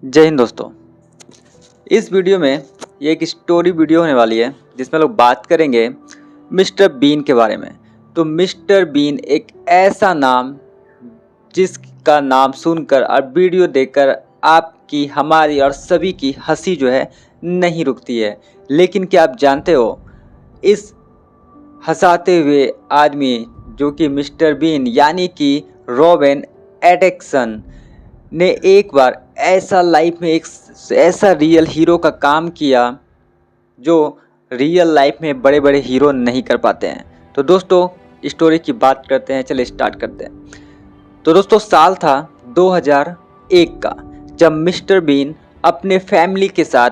जय हिंद दोस्तों। इस वीडियो में ये एक स्टोरी वीडियो होने वाली है जिसमें लोग बात करेंगे मिस्टर बीन के बारे में। तो मिस्टर बीन एक ऐसा नाम जिसका नाम सुनकर और वीडियो देखकर आपकी, हमारी और सभी की हंसी जो है नहीं रुकती है। लेकिन क्या आप जानते हो, इस हंसाते हुए आदमी जो कि मिस्टर बीन यानी कि रॉबिन एटकिंसन ने एक बार ऐसा लाइफ में एक ऐसा रियल हीरो का काम किया जो रियल लाइफ में बड़े बड़े हीरो नहीं कर पाते हैं। तो दोस्तों स्टोरी की बात करते हैं, चलिए स्टार्ट करते हैं। तो दोस्तों साल था 2001 का, जब मिस्टर बीन अपने फैमिली के साथ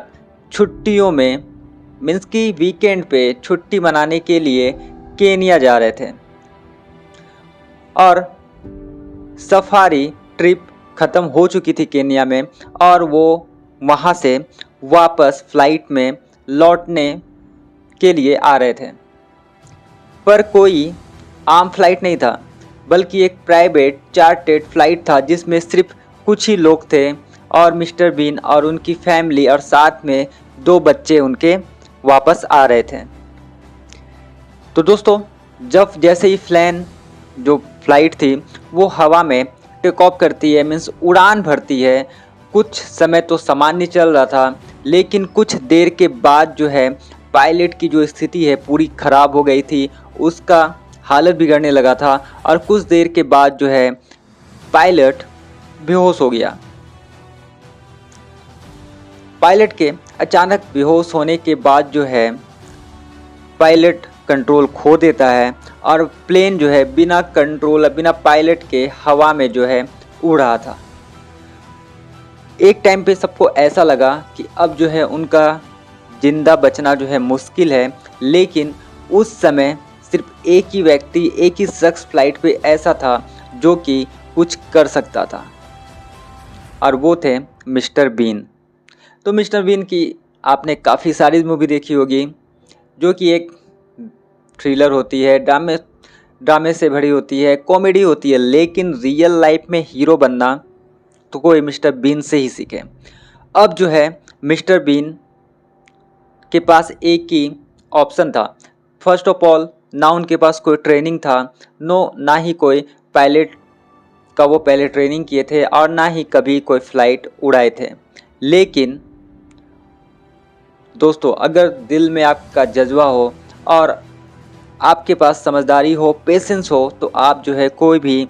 छुट्टियों में मीन्स की वीकेंड पे छुट्टी मनाने के लिए केनिया जा रहे थे और सफारी ट्रिप ख़त्म हो चुकी थी केनिया में और वो वहाँ से वापस फ्लाइट में लौटने के लिए आ रहे थे। पर कोई आम फ्लाइट नहीं था, बल्कि एक प्राइवेट चार्टर्ड फ्लाइट था जिसमें सिर्फ कुछ ही लोग थे और मिस्टर बीन और उनकी फैमिली और साथ में 2 बच्चे उनके वापस आ रहे थे। तो दोस्तों जब जैसे ही जो फ्लाइट थी वो हवा में टेक ऑफ करती है, मीन्स उड़ान भरती है, कुछ समय तो सामान्य चल रहा था, लेकिन कुछ देर के बाद जो है पायलट की जो स्थिति है पूरी ख़राब हो गई थी, उसका हालत बिगड़ने लगा था और कुछ देर के बाद जो है पायलट बेहोश हो गया। पायलट के अचानक बेहोश होने के बाद जो है पायलट कंट्रोल खो देता है और प्लेन जो है बिना कंट्रोल बिना पायलट के हवा में जो है उड़ रहा था। एक टाइम पे सबको ऐसा लगा कि अब जो है उनका जिंदा बचना जो है मुश्किल है, लेकिन उस समय सिर्फ एक ही व्यक्ति, एक ही शख्स फ्लाइट पे ऐसा था जो कि कुछ कर सकता था और वो थे मिस्टर बीन। तो मिस्टर बीन की आपने काफ़ी सारी मूवी देखी होगी जो कि एक थ्रिलर होती है, ड्रामे से भरी होती है, कॉमेडी होती है, लेकिन रियल लाइफ में हीरो बनना तो कोई मिस्टर बीन से ही सीखे। अब जो है मिस्टर बीन के पास एक ही ऑप्शन था। फर्स्ट ऑफ ऑल ना उनके पास कोई ट्रेनिंग था, ना ही कोई पायलट का वो पहले ट्रेनिंग किए थे और ना ही कभी कोई फ्लाइट उड़ाए थे। लेकिन दोस्तों अगर दिल में आपका जज्बा हो और आपके पास समझदारी हो, पेशेंस हो, तो आप जो है कोई भी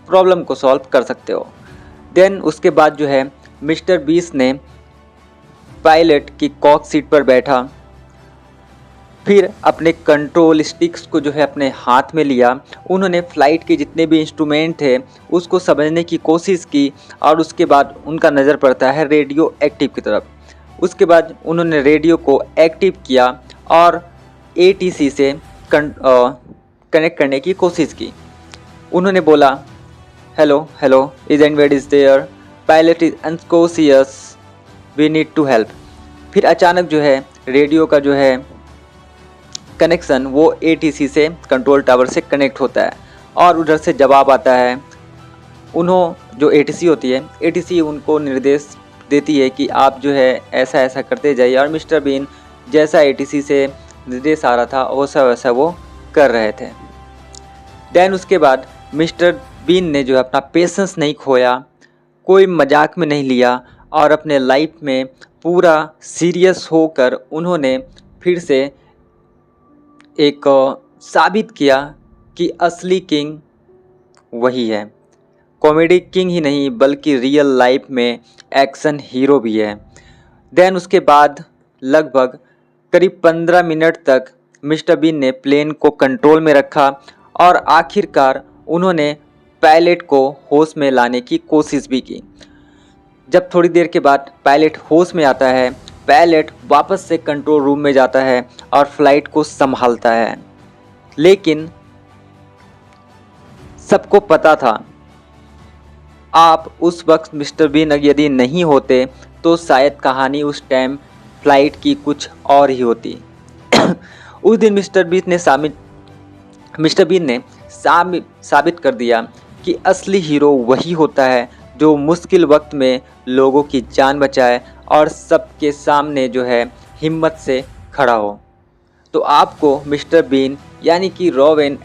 प्रॉब्लम को सॉल्व कर सकते हो। देन उसके बाद जो है मिस्टर बीस ने पायलट की कॉक सीट पर बैठा, फिर अपने कंट्रोल स्टिक्स को जो है अपने हाथ में लिया। उन्होंने फ़्लाइट के जितने भी इंस्ट्रूमेंट थे उसको समझने की कोशिश की और उसके बाद उनका नज़र पड़ता है रेडियो एक्टिव की तरफ। उसके बाद उन्होंने रेडियो को एक्टिव किया और ATC से कनेक्ट करने की कोशिश की। उन्होंने बोला hello hello, is anybody is there, pilot is unconscious, we need to help. फिर अचानक जो है रेडियो का जो है कनेक्शन वो ATC से कंट्रोल टावर से कनेक्ट होता है और उधर से जवाब आता है। जो ATC होती है, ATC उनको निर्देश देती है कि आप जो है ऐसा ऐसा करते जाइए और मिस्टर बीन जैसा ATC से निर्देश आ रहा था वैसा वैसा वो कर रहे थे। देन उसके बाद मिस्टर बीन ने जो है अपना पेशेंस नहीं खोया, कोई मजाक में नहीं लिया और अपने लाइफ में पूरा सीरियस होकर उन्होंने फिर से एक साबित किया कि असली किंग वही है। कॉमेडी किंग ही नहीं बल्कि रियल लाइफ में एक्शन हीरो भी है। देन उसके बाद लगभग करीब 15 मिनट तक मिस्टर बीन ने प्लेन को कंट्रोल में रखा और आखिरकार उन्होंने पायलट को होश में लाने की कोशिश भी की। जब थोड़ी देर के बाद पायलट होश में आता है, पायलट वापस से कंट्रोल रूम में जाता है और फ्लाइट को संभालता है। लेकिन सबको पता था आप उस वक्त मिस्टर बीन यदि नहीं होते तो शायद कहानी उस टाइम फ्लाइट की कुछ और ही होती। उस दिन मिस्टर बीन ने साबित कर दिया कि असली हीरो वही होता है जो मुश्किल वक्त में लोगों की जान बचाए और सबके सामने जो है हिम्मत से खड़ा हो। तो आपको मिस्टर बीन यानी कि रॉवेन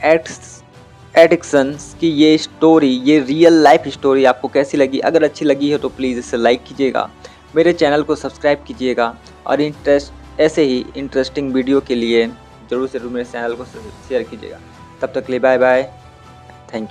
एडिक्सन्स की ये स्टोरी, ये रियल लाइफ स्टोरी आपको कैसी लगी? अगर अच्छी लगी है तो प्लीज़ इसे लाइक कीजिएगा, मेरे चैनल को सब्सक्राइब कीजिएगा और ऐसे ही इंटरेस्टिंग वीडियो के लिए ज़रूर मेरे चैनल को शेयर कीजिएगा। तब तक के लिए बाय बाय, थैंक यू।